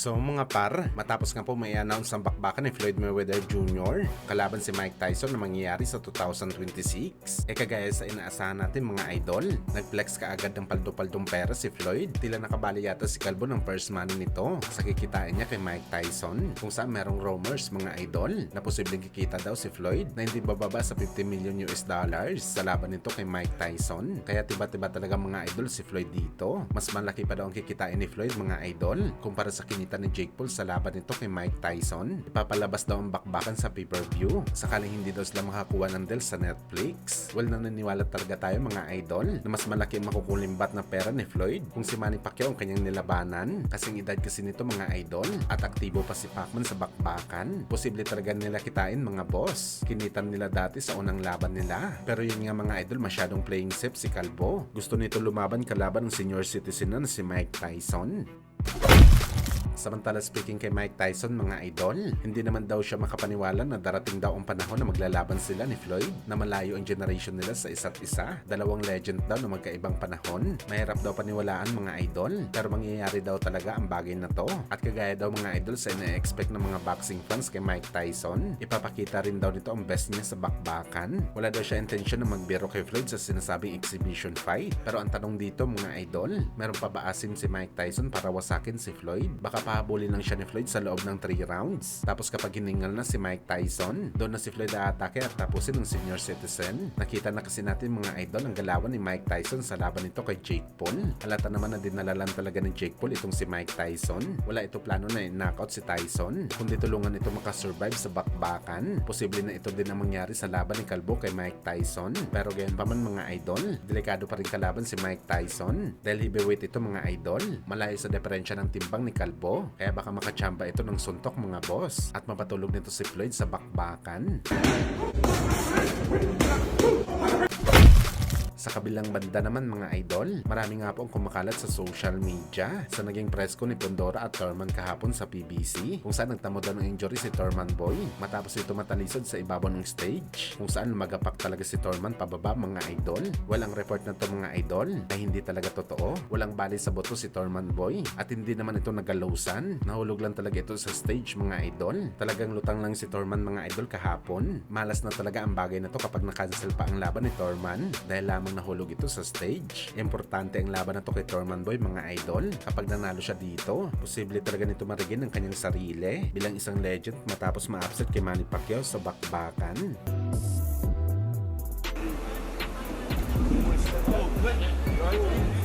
So mga par, matapos nga po may announce ang bakbakan ni Floyd Mayweather Jr. kalaban si Mike Tyson na mangyayari sa 2026. Kagaya sa inaasahan natin mga idol, nagflex ka agad ng paldo-paldong pera si Floyd. Tila nakabali yata si Kalbo ng first money nito sa kikitain niya kay Mike Tyson. Kung saan merong rumors mga idol na posibleng kikita daw si Floyd na hindi bababa sa $50 million sa laban nito kay Mike Tyson. Kaya tiba-tiba talaga mga idol si Floyd dito. Mas malaki pa daw ang kikitain ni Floyd mga idol kumpara sa kinita ni Jake Paul sa laban nito kay Mike Tyson. Ipapalabas daw ang bakbakan sa pay-per-view sakaling hindi daw sila makakuha ng deal sa Netflix. Well, naniniwala talaga tayo mga idol na mas malaki ang makukulimbat na pera ni Floyd kung si Manny Pacquiao ang kanyang nilabanan. Kasing edad kasi nito mga idol at aktibo pa si Pacman sa bakbakan. Posible talaga nila kitain mga boss. Kinitan nila dati sa unang laban nila. Pero yun nga mga idol, masyadong playing safe si Kalbo. Gusto nito lumaban kalaban ng senior citizen na si Mike Tyson. Samantala speaking kay Mike Tyson mga idol, hindi naman daw siya makapaniwala na darating daw ang panahon na maglalaban sila ni Floyd na malayo ang generation nila sa isa't isa. Dalawang legend daw na magkaibang panahon. Mahirap daw paniwalaan mga idol pero mangyayari daw talaga ang bagay na to. At kagaya daw mga idol sa ina-expect ng mga boxing fans kay Mike Tyson, ipapakita rin daw nito ang best niya sa bakbakan. Wala daw siya intensyon na magbiro kay Floyd sa sinasabing exhibition fight. Pero ang tanong dito mga idol, meron pa ba asim si Mike Tyson para wasakin si Floyd? Baka pahabulin lang siya ni Floyd sa loob ng 3 rounds. Tapos kapag hiningal na si Mike Tyson, doon na si Floyd aatake at tapusin ng senior citizen. Nakita na kasi natin mga idol ang galawan ni Mike Tyson sa laban nito kay Jake Paul. Halata naman na dinalalan talaga ni Jake Paul itong si Mike Tyson. Wala ito plano na i-knockout si Tyson, kundi tulungan ito makasurvive sa bakbakan. Posible na ito din ang mangyari sa laban ni Kalbo kay Mike Tyson. Pero gayon pa man mga idol, delikado pa rin kalaban si Mike Tyson. Dahil heavyweight ito mga idol, malayo sa diferensya ng timbang ni Kalbo. Kaya baka makachamba ito ng suntok mga boss at mapatulog nito si Floyd sa bakbakan. Sa kabilang banda naman mga idol, marami nga po ang kumakalat sa social media sa naging press ko ni Pondora at Thurman kahapon sa PBC kung saan nagtamo daw ng injury si Thurman Boy matapos ito matalisod sa ibabaw ng stage kung saan lumagapak talaga si Thurman pababa mga idol. Walang report na to mga idol na hindi talaga totoo. Walang bali sa boto si Thurman Boy at hindi naman ito nagalosan. Nahulog lang talaga ito sa stage mga idol. Talagang lutang lang si Thurman mga idol kahapon. Malas na talaga ang bagay na to kapag na-cancel pa ang laban ni Thurman dahil lamang nahulog ito sa stage. Importante ang laban na to kay Thurman Boy mga idol. Kapag nanalo siya dito, posible talaga nito marigin ang kanyang sarili bilang isang legend matapos ma-upset kay Manny Pacquiao sa bakbakan. Oh,